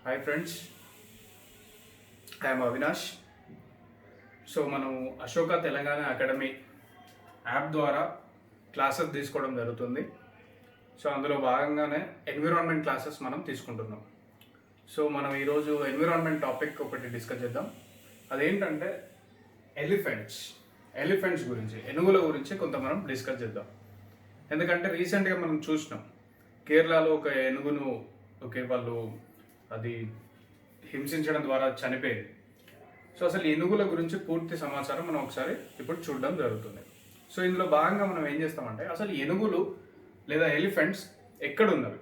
Hi friends, I'm Avinash. So మనం Ashoka Telangana academy app ద్వారా classes తీసుకోవడం జరుగుతుంది. సో అందులో భాగంగానే ఎన్విరాన్మెంట్ క్లాసెస్ మనం తీసుకుంటున్నాం. సో మనం ఈరోజు ఎన్విరాన్మెంట్ టాపిక్ ఒకటి డిస్కస్ చేద్దాం. అదేంటంటే ఎలిఫెంట్స్ గురించి, ఏనుగుల గురించి కొంత మనం డిస్కస్ చేద్దాం. ఎందుకంటే రీసెంట్గా మనం చూసినాం, కేరళలో ఒక ఏనుగును వాళ్ళు అది హింసించడం ద్వారా చనిపోయింది. సో అసలు ఏనుగుల గురించి పూర్తి సమాచారం మనం ఒకసారి ఇప్పుడు చూడడం జరుగుతుంది. సో ఇందులో భాగంగా మనం ఏం చేస్తామంటే, అసలు ఏనుగులు లేదా ఎలిఫెంట్స్ ఎక్కడున్నవి,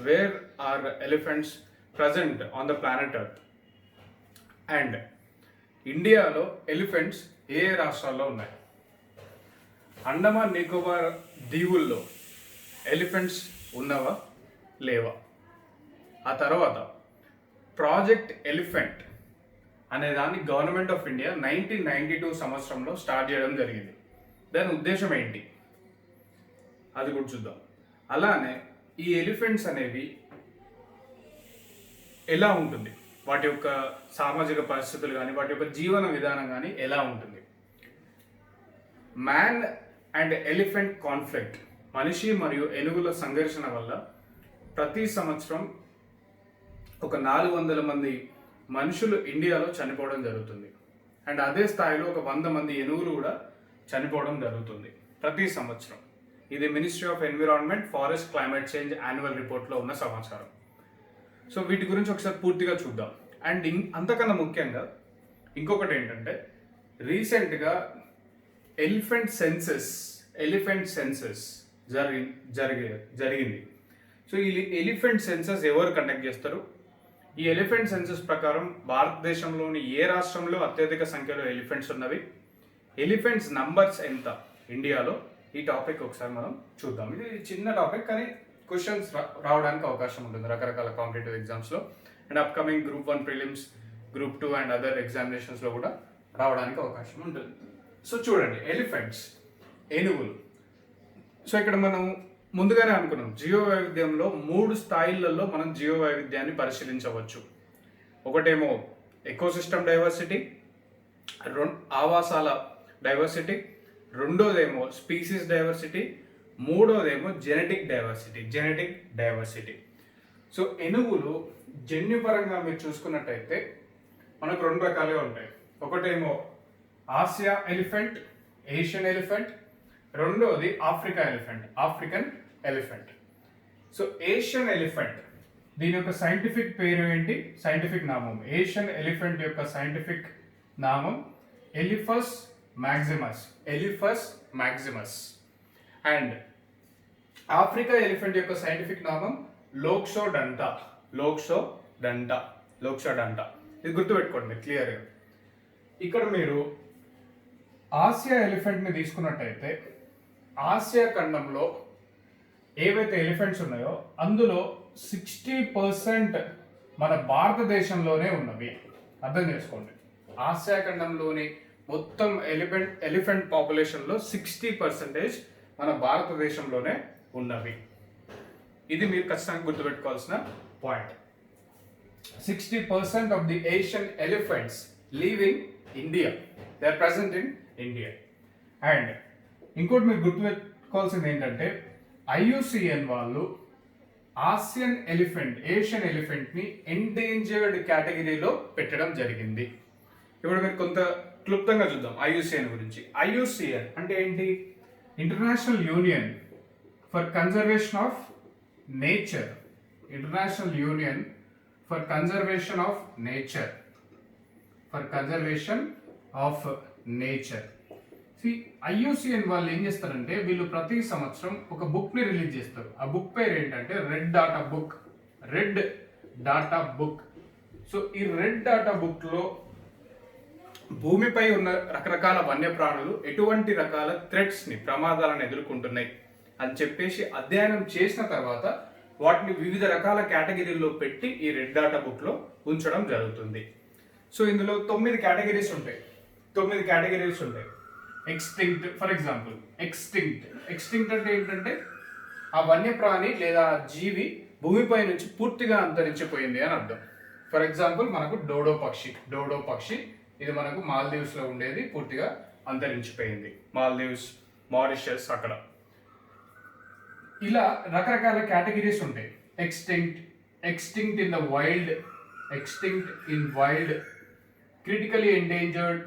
where are elephants present on the planet earth, and ఇండియాలో ఎలిఫెంట్స్ ఏ రాష్ట్రాల్లో ఉన్నాయి, అండమాన్ నికోబార్ దీవుల్లో ఎలిఫెంట్స్ ఉన్నవా లేవా, ఆ తర్వాత ప్రాజెక్ట్ ఎలిఫెంట్ అనే దాన్ని గవర్నమెంట్ ఆఫ్ ఇండియా 1992 సంవత్సరంలో స్టార్ట్ చేయడం జరిగింది. దాని ఉద్దేశం ఏంటి అది కూడా చూద్దాం. అలానే ఈ ఎలిఫెంట్స్ అనేవి ఎలా ఉంటుంది, వాటి యొక్క సామాజిక పరిస్థితులు కానీ వాటి యొక్క జీవన విధానం కానీ ఎలా ఉంటుంది. మ్యాన్ అండ్ ఎలిఫెంట్ కాన్ఫ్లిక్ట్, మనిషి మరియు ఏనుగుల సంఘర్షణ వల్ల ప్రతి సంవత్సరం ఒక 400 మంది మనుషులు ఇండియాలో చనిపోవడం జరుగుతుంది. అండ్ అదే స్థాయిలో ఒక 100 మంది ఏనుగులు కూడా చనిపోవడం జరుగుతుంది ప్రతి సంవత్సరం. ఇది ministry of environment, forest, climate change annual రిపోర్ట్లో ఉన్న సమాచారం. సో వీటి గురించి ఒకసారి పూర్తిగా చూద్దాం. అండ్ అంతకన్నా ముఖ్యంగా ఇంకొకటి ఏంటంటే, రీసెంట్గా ఎలిఫెంట్ సెన్సెస్ జరిగింది. సో ఈ ఎలిఫెంట్ సెన్సస్ ఎవరు కండక్ట్ చేస్తారు? ఈ ఎలిఫెంట్ సెన్సస్ ప్రకారం భారతదేశంలోని ఏ రాష్ట్రంలో అత్యధిక సంఖ్యలో ఎలిఫెంట్స్ ఉన్నవి, ఎలిఫెంట్స్ నంబర్స్ ఎంత ఇండియాలో, ఈ టాపిక్ ఒకసారి మనం చూద్దాం. ఇది చిన్న టాపిక్ కానీ క్వశ్చన్స్ రావడానికి అవకాశం ఉంటుంది రకరకాల కాంపిటేటివ్ ఎగ్జామ్స్లో, and upcoming group 1 prelims, group 2 and other ఎగ్జామినేషన్స్లో కూడా రావడానికి అవకాశం ఉంటుంది. సో చూడండి, ఎలిఫెంట్స్, ఏనుగులు. సో ఇక్కడ మనం ముందుగానే అనుకున్నాం, జీవ వైవిధ్యంలో 3 స్థాయిలలో మనం జీవ వైవిధ్యాన్ని పరిశీలించవచ్చు. ఒకటేమో ఎకోసిస్టమ్ డైవర్సిటీ, ఆవాసాల డైవర్సిటీ, రెండోదేమో స్పీసీస్ డైవర్సిటీ, మూడోదేమో జెనెటిక్ డైవర్సిటీ. సో ఏనుగులు జన్యుపరంగా మీరు చూసుకున్నట్టయితే మనకు 2 రకాలుగా ఉంటాయి. ఒకటేమో ఆసియా ఎలిఫెంట్, ఏషియన్ ఎలిఫెంట్, రెండోది African elephant. So Asian elephant, దీని యొక్క సైంటిఫిక్ పేరు ఏంటి, సైంటిఫిక్ నామం, ఏషియన్ ఎలిఫెంట్ యొక్క సైంటిఫిక్ నామం Elephas maximus. And Africa elephant యొక్క సైంటిఫిక్ నామం లోక్సోడంటా. ఇది గుర్తుపెట్టుకోండి క్లియర్గా. ఇక్కడ మీరు ఆసియా ఎలిఫెంట్ని తీసుకున్నట్టయితే, ఆసియా ఖండంలో ఏవైతే ఎలిఫెంట్స్ ఉన్నాయో అందులో 60% మన భారతదేశంలోనే ఉన్నవి. అర్థం చేసుకోండి, ఆసియా ఖండంలోని మొత్తం ఎలిఫెంట్ పాపులేషన్లో 60% మన భారతదేశంలోనే ఉన్నవి. ఇది మీరు ఖచ్చితంగా గుర్తుపెట్టుకోవాల్సిన point. 60% of the Asian elephants live in India, they are present in India. And ఇంకోటి మీరు గుర్తుపెట్టుకోవాల్సింది ఏంటంటే, IUCN వాళ్ళు ఏషియన్ ఎలిఫెంట్ని ఎండేంజర్డ్ కేటగిరీలో పెట్టడం జరిగింది. ఇప్పుడు మీరు కొంత క్లుప్తంగా చూద్దాం IUCN గురించి. IUCN అంటే ఏంటి? International union for conservation of nature. IUCN వాళ్ళు ఏం చేస్తారంటే, వీళ్ళు ప్రతి సంవత్సరం ఒక బుక్ ని రిలీజ్ చేస్తారు. ఆ బుక్ పేరు ఏంటంటే రెడ్ డాటా బుక్. సో ఈ రెడ్ డాటా బుక్ లో భూమిపై ఉన్న రకరకాల వన్యప్రాణులు ఎటువంటి రకాల థ్రెట్స్ ని, ప్రమాదాలను ఎదుర్కొంటున్నాయి అని చెప్పేసి అధ్యయనం చేసిన తర్వాత వాటిని వివిధ రకాల కేటగిరీల్లో పెట్టి ఈ రెడ్ డాటా బుక్ లో ఉంచడం జరుగుతుంది. సో ఇందులో 9 కేటగిరీస్ ఉంటాయి. ఎక్స్టింక్ట్, ఫర్ ఎగ్జాంపుల్ ఎక్స్టింక్ట్ అంటే ఏంటంటే ఆ వన్యప్రాణి లేదా జీవి భూమిపై నుంచి పూర్తిగా అంతరించిపోయింది అని అర్థం. ఫర్ ఎగ్జాంపుల్ మనకు డోడో పక్షి ఇది మనకు మాల్దీవ్స్లో ఉండేది, పూర్తిగా అంతరించిపోయింది. మాల్దీవ్స్, మారిషస్ అక్కడ. ఇలా రకరకాల కేటగిరీస్ ఉంటాయి. Extinct in the wild, extinct in wild, critically endangered,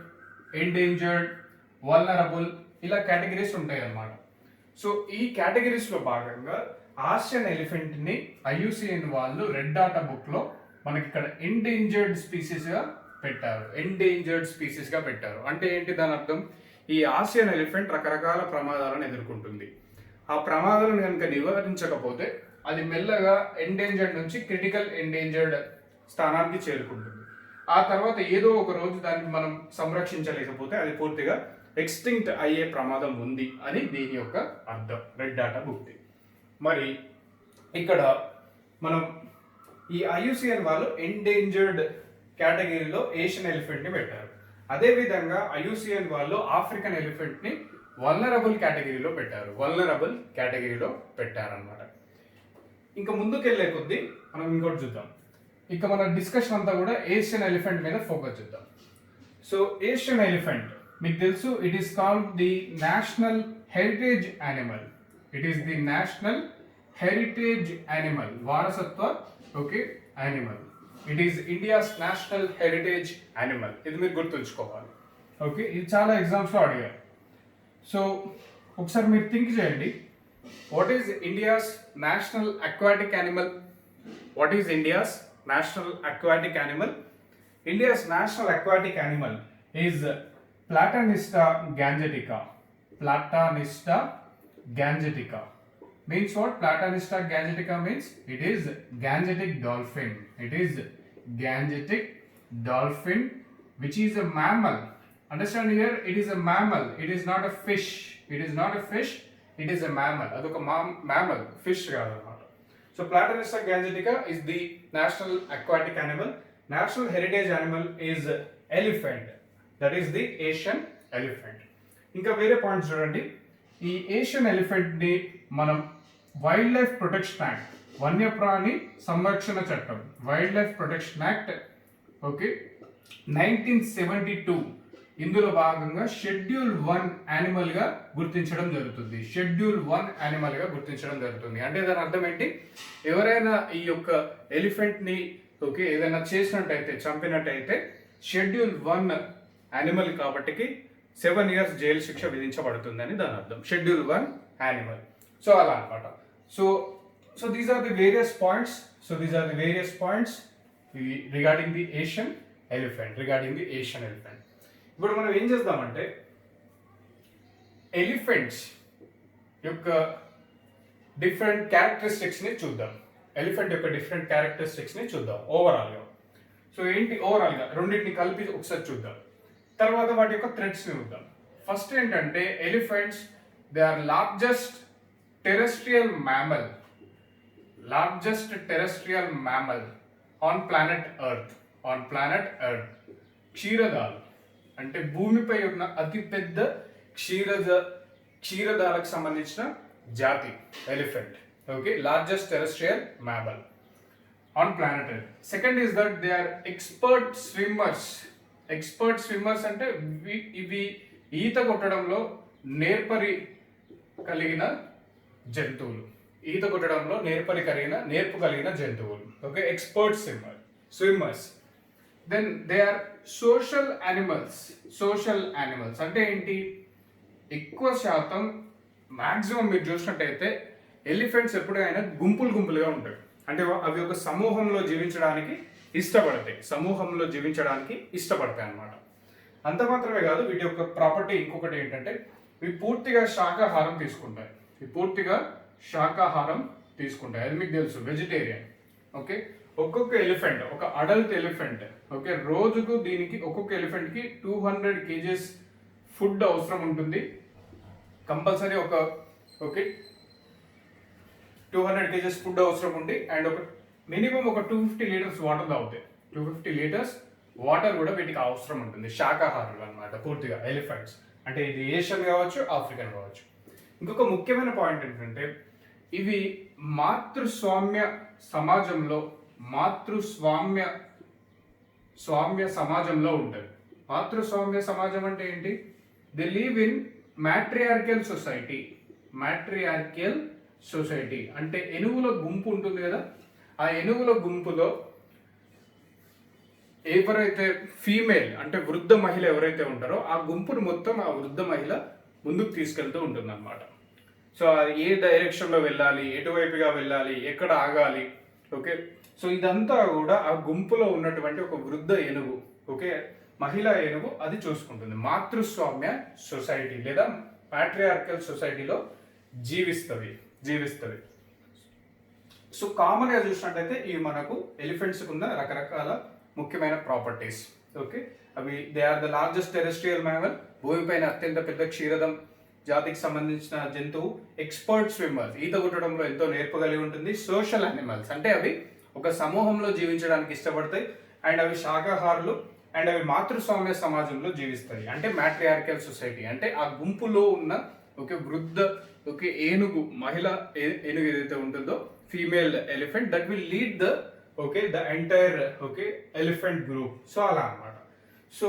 vulnerable, ఇలా కేటగిరీస్ ఉంటాయి అన్నమాట. సో ఈ కేటగిరీస్లో భాగంగా ఆసియన్ ఎలిఫెంట్ని IUCN వాళ్ళు రెడ్ డాటా బుక్లో మనకి ఇక్కడ ఎండేంజర్డ్ స్పీసీస్గా పెట్టారు. అంటే ఏంటి దాని అర్థం? ఈ ఆసియన్ ఎలిఫెంట్ రకరకాల ప్రమాదాలను ఎదుర్కొంటుంది. ఆ ప్రమాదాలను కనుక నివారించకపోతే అది మెల్లగా ఎండేంజర్డ్ నుంచి క్రిటికల్ ఎండేంజర్డ్ స్థానానికి చేరుకుంటుంది. ఆ తర్వాత ఏదో ఒక రోజు దాన్ని మనం సంరక్షించలేకపోతే అది పూర్తిగా ఎక్స్టింక్ట్ అయ్యే ప్రమాదం ఉంది అని దీని యొక్క అర్థం రెడ్ డాటా బుక్. మరి ఇక్కడ మనం ఈ IUCN వాళ్ళు ఎండేంజర్డ్ కేటగిరీలో ఏషియన్ ఎలిఫెంట్ని పెట్టారు. అదేవిధంగా IUCN వాళ్ళు ఆఫ్రికన్ ఎలిఫెంట్ని వల్నరబుల్ కేటగిరీలో పెట్టారనమాట. ఇంకా ముందుకెళ్లే కొద్దీ మనం ఇంకోటి చూద్దాం. ఇక మన డిస్కషన్ అంతా కూడా ఏషియన్ ఎలిఫెంట్ మీద ఫోకస్ చేద్దాం. సో ఏషియన్ ఎలిఫెంట్ మీకు తెలుసు, it is called the national heritage animal, వారసత్వ animal. It is India's national heritage animal. ఇది మీరు గుర్తుంచుకోవాలి. ఓకే, ఇది చాలా ఎగ్జామ్స్లో అడిగారు. సో ఒకసారి మీరు థింక్ చేయండి, what is India's national aquatic animal? India's national aquatic animal is Platanista gangetica. Means what? Platanista gangetica means it is gangetic dolphin, which is a mammal. Understand here, it is a mammal. It is not a fish. It is a mammal. Adoka mammal, fish kaadannamata. So Platanista gangetica is the national aquatic animal. National heritage animal is elephant. That is the Asian elephant. ఇంకా వేరే points చూడండి. ఈ Asian ఎలిఫెంట్ని మనం wild life protection act, వన్యప్రాణి సంరక్షణ చట్టం, wild life protection act 1972 ఇందులో భాగంగా షెడ్యూల్ 1 యానిమల్గా గుర్తించడం జరుగుతుంది. అంటే దాని అర్థం ఏంటి? ఎవరైనా ఈ యొక్క ఎలిఫెంట్ని ఏదైనా చేసినట్టయితే, చంపినట్టయితే షెడ్యూల్ 1 యానిమల్ కాబట్టి 7 years జైలు శిక్ష విధించబడుతుందని దాని అర్థం. Schedule 1 animal. సో అలా అనమాట. So these are the various points regarding the Asian elephant. ఇప్పుడు మనం ఏం చేద్దామంటే ఎలిఫెంట్స్ యొక్క డిఫరెంట్ క్యారెక్టరిస్టిక్స్ని చూద్దాం. ఓవరాల్గా. సో ఏంటి ఓవరాల్గా రెండింటిని కలిపి ఒకసారి చూద్దాం. తర్వాత వాటి యొక్క థ్రెడ్స్ని చూద్దాం. ఫస్ట్ ఏంటంటే elephants, they are largest terrestrial mammal on planet earth. క్షీరదాలు అంటే భూమిపై ఉన్న అతిపెద్ద క్షీరదాలకు సంబంధించిన జాతి elephant. Largest terrestrial mammal on planet earth. Second is that they are expert swimmers అంటే ఇవి ఈత కొట్టడంలో నేర్పు కలిగిన జంతువులు. Expert swimmers. Then they are social animals అంటే ఏంటి? ఎక్కువ శాతం మ్యాక్సిమం మీరు చూసినట్టయితే ఎలిఫెంట్స్ ఎప్పుడైనా గుంపులుగా ఉంటాయి. అంటే అవి ఒక సమూహంలో జీవించడానికి ఇష్టపడతాయి అన్నమాట. అంత మాత్రమే కాదు, వీటి యొక్క ప్రాపర్టీ ఇంకొకటి ఏంటంటే ఇవి పూర్తిగా శాకాహారం తీసుకుంటాయి. అది మీకు తెలుసు, వెజిటేరియన్. ఒక్కొక్క ఎలిఫెంట్, ఒక అడల్ట్ ఎలిఫెంట్ రోజుకు దీనికి ఒక్కొక్క ఎలిఫెంట్కి 200 kgs ఫుడ్ అవసరం ఉంటుంది కంపల్సరీ. 200 kgs ఫుడ్ అవసరం ఉంది. అండ్ మినిమం 250 liters వాటర్ తాగుతాయి. 250 liters వాటర్ కూడా వీటికి అవసరం ఉంటుంది. శాకాహారులు అనమాట పూర్తిగా ఎలిఫెంట్స్. అంటే ఇది ఏషియన్ కావచ్చు, ఆఫ్రికన్ కావచ్చు. ఇంకొక ముఖ్యమైన పాయింట్ ఏంటంటే ఇవి మాతృస్వామ్య సమాజంలో మాతృస్వామ్య సమాజంలో ఉంటుంది. మాతృస్వామ్య సమాజం అంటే ఏంటి? దే లివ్ ఇన్ మ్యాట్రియార్కియల్ సొసైటీ అంటే ఏనుగుల గుంపు ఉంటుంది కదా, ఆ ఏనుగుల గుంపులో ఎవరైతే ఫీమేల్ అంటే వృద్ధ మహిళ ఎవరైతే ఉంటారో ఆ గుంపును మొత్తం ఆ వృద్ధ మహిళ ముందుకు తీసుకెళ్తూ ఉంటుంది అనమాట. సో అది ఏ డైరెక్షన్లో వెళ్ళాలి, ఎటువైపుగా వెళ్ళాలి, ఎక్కడ ఆగాలి, ఓకే. సో ఇదంతా కూడా ఆ గుంపులో ఉన్నటువంటి ఒక వృద్ధ ఏనుగు, ఓకే, మహిళా ఏనుగు అది చూసుకుంటుంది. మాతృస్వామ్య సొసైటీ లేదా ప్యాట్రియార్కల్ సొసైటీలో జీవిస్తుంది. సో కామన్గా చూసినట్టయితే ఇవి మనకు ఎలిఫెంట్స్కి ఉన్న రకరకాల ముఖ్యమైన ప్రాపర్టీస్, ఓకే. అవి they are the largest terrestrial mammal, భూమిపైన అత్యంత పెద్ద క్షీరదం జాతికి సంబంధించిన జంతువు. ఎక్స్పర్ట్ స్విమ్మర్స్, ఈత కొట్టడంలో ఎంతో నేర్పు కలిగి ఉంటుంది. సోషల్ యానిమల్స్ అంటే అవి ఒక సమూహంలో జీవించడానికి ఇష్టపడతాయి. అండ్ అవి శాకాహారులు. అండ్ అవి మాతృస్వామ్య సమాజంలో జీవిస్తాయి. అంటే మ్యాట్రియార్కల్ సొసైటీ అంటే ఆ గుంపులో ఉన్న ఒక వృద్ధ ఓకే ఏనుగు, మహిళ ఏనుగు ఏదైతే ఉంటుందో female elephant that will lead the entire elephant group. So అలా అన్నమాట. సో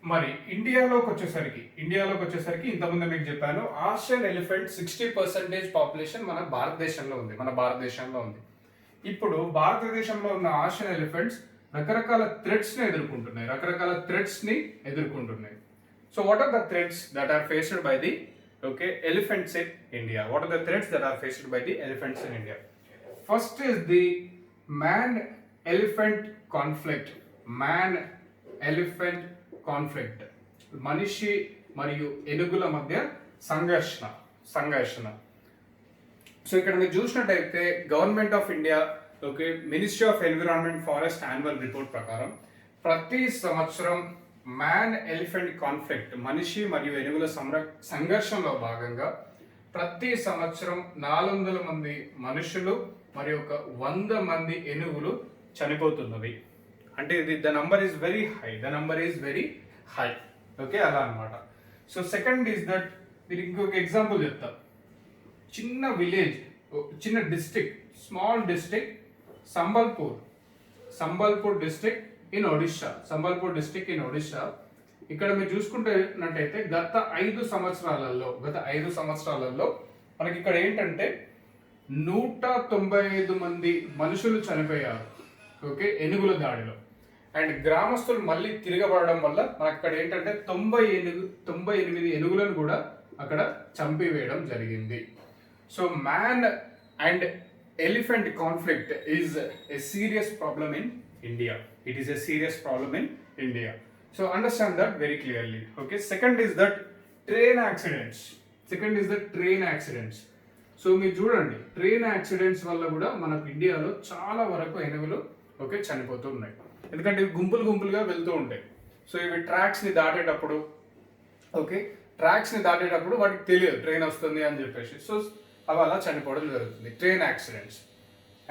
మరి ఇండియాలోకి వచ్చేసరికి ఇంతకుముందు మీకు చెప్పాను, ఆసియన్ ఎలిఫెంట్ 60% పాపులేషన్ మన భారతదేశంలో ఉంది. ఇప్పుడు భారతదేశంలో ఉన్న ఆసియన్ ఎలిఫెంట్స్ రకరకాల థ్రెట్స్ ని ఎదుర్కొంటున్నాయి. So what are the threats that are faced by the elephants in India? What are the threats that are faced by the elephants in India? First is the man-elephant conflict. మనిషి మరియు ఏనుగుల మధ్య సంఘర్షణ. So ఇక్కడ మీరు చూసినట్టయితే government of India ministry of environment forest annual report ప్రకారం ప్రతి సంవత్సరం మ్యాన్ ఎలిఫెంట్ కాన్ఫ్లిక్ట్, మనిషి మరియు ఏనుగుల సంఘర్షణలో భాగంగా ప్రతి సంవత్సరం 400 మంది మనుషులు మరియు 100 మంది ఏనుగులు చనిపోతున్నవి. అంటే ఇది the number is very high, okay, అలా అనమాట. సో సెకండ్ ఈస్ దట్, మీరు ఇంకొక ఎగ్జాంపుల్ చెప్తా. చిన్న విలేజ్, చిన్న district, small district Sambalpur district in Odisha. ఇక్కడ మీరు చూసుకుంటున్నట్టయితే గత 5 సంవత్సరాలలో మనకి ఇక్కడ ఏంటంటే 195 మంది మనుషులు చనిపోయారు, ఓకే, ఏనుగుల దాడిలో. అండ్ గ్రామస్తులు మళ్ళీ తిరగబడడం వల్ల మనకి ఇక్కడ ఏంటంటే 98 ఏనుగులను కూడా అక్కడ చంపివేయడం జరిగింది. So man and elephant conflict is a serious problem in India. It is a serious problem in India. So understand that very clearly. Okay. Second is that train accidents. So మీరు చూడండి, ట్రైన్ యాక్సిడెంట్స్ వల్ల కూడా మనకు ఇండియాలో చాలా వరకు ఏనుగులు okay చనిపోతూ ఉన్నాయి. ఎందుకంటే ఇవి గుంపులుగా వెళ్తూ ఉంటాయి. సో ఇవి ట్రాక్స్ని దాటేటప్పుడు వాటికి తెలియదు ట్రైన్ వస్తుంది అని చెప్పేసి, సో అవి అలా చనిపోవడం జరుగుతుంది, train accidents.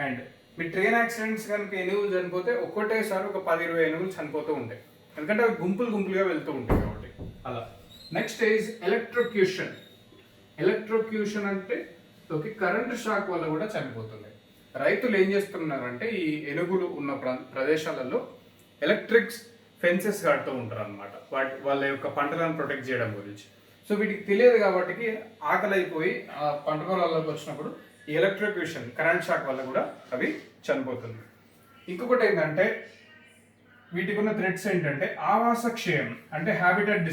And me train accidents కనుక ఏనుగులు చనిపోతే ఒక్కటేసారి 10-20 ఏనుగులు చనిపోతూ ఉంటాయి, ఎందుకంటే అవి గుంపులుగా వెళ్తూ ఉంటాయి కాబట్టి అలా. నెక్స్ట్ ఈజ్ ఎలక్ట్రోక్యూషన్ అంటే ఓకే కరెంట్ షాక్ వల్ల కూడా చనిపోతున్నాయి. రైతులు ఏం చేస్తున్నారంటే ఈ ఏనుగులు ఉన్న ప్రదేశాలలో ఎలక్ట్రిక్ ఫెన్సెస్ కడుతూ ఉంటారు అనమాట, వాళ్ళ యొక్క పంటలను ప్రొటెక్ట్ చేయడం గురించి. సో వీటికి తెలియదు కాబట్టి ఆకలి అయిపోయి ఆ పంట పొలాల్లోకి వచ్చినప్పుడు ఈ ఎలక్ట్రిక్యూషన్ కరెంట్ షాక్ వల్ల కూడా అవి చనిపోతుంది. ఇంకొకటి ఏంటంటే వీటికి ఉన్న థ్రెట్స్ ఏంటంటే ఆవాస క్షయం అంటే habitat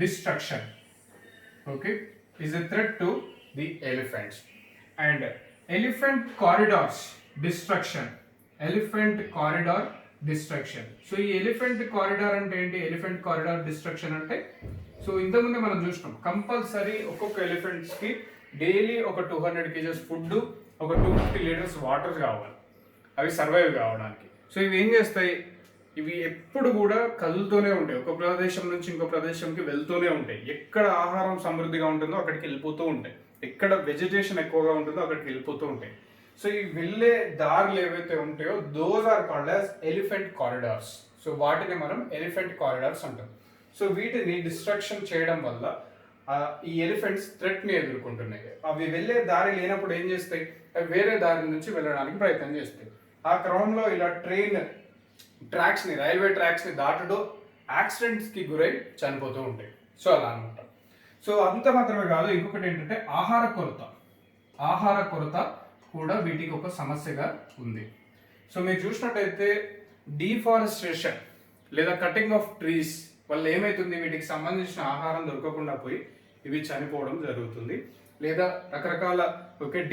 destruction okay is a threat to the elephants. And elephant corridor destruction. So ఈ ఎలిఫెంట్ కారిడార్ అంటే ఏంటి? ఎలిఫెంట్ కారిడార్ డిస్ట్రక్షన్ అంటే, సో ఇంతకుముందే మనం చూసినాం, కంపల్సరీ ఒక్కొక్క ఎలిఫెంట్స్ కి డైలీ ఒక 200 kgs ఫుడ్, ఒక 250 liters వాటర్ కావాలి అవి సర్వైవ్ కావడానికి. సో ఇవి ఏం చేస్తాయి, ఇవి ఎప్పుడు కూడా కదులుతూనే ఉంటాయి, ఒక ప్రదేశం నుంచి ఇంకో ప్రదేశంకి వెళ్తూనే ఉంటాయి. ఎక్కడ ఆహారం సమృద్ధిగా ఉంటుందో అక్కడికి వెళ్ళిపోతూ ఉంటాయి, ఎక్కడ వెజిటేషన్ ఎక్కువగా ఉంటుందో అక్కడికి వెళ్ళిపోతూ ఉంటాయి. సో ఈ వెళ్ళే దారులు ఏవైతే ఉంటాయో those are called as elephant corridors. So వాటిని మనం ఎలిఫెంట్ కారిడార్స్ అంటాం. సో వీటిని డిస్ట్రక్షన్ చేయడం వల్ల ఈ ఎలిఫెంట్స్ థ్రెట్ని ఎదుర్కొంటున్నాయి. అవి వెళ్ళే దారి లేనప్పుడు ఏం చేస్తాయి, అవి వేరే దారి నుంచి వెళ్ళడానికి ప్రయత్నం చేస్తాయి. ఆ క్రమంలో ఇలా రైల్వే ట్రాక్స్ని దాటుతూ యాక్సిడెంట్స్కి గురై చనిపోతూ ఉంటాయి. సో అలా అనమాట. సో అంత మాత్రమే కాదు, ఇంకొకటి ఏంటంటే ఆహార కొరత కూడా వీటికి ఒక సమస్యగా ఉంది. సో మీరు చూసినట్టయితే డీఫారెస్టేషన్ లేదా కటింగ్ ఆఫ్ ట్రీస్ వల్ల ఏమవుతుంది, వీటికి సంబంధించిన ఆహారం దొరకకుండా పోయి ఇవి చనిపోవడం జరుగుతుంది, లేదా రకరకాల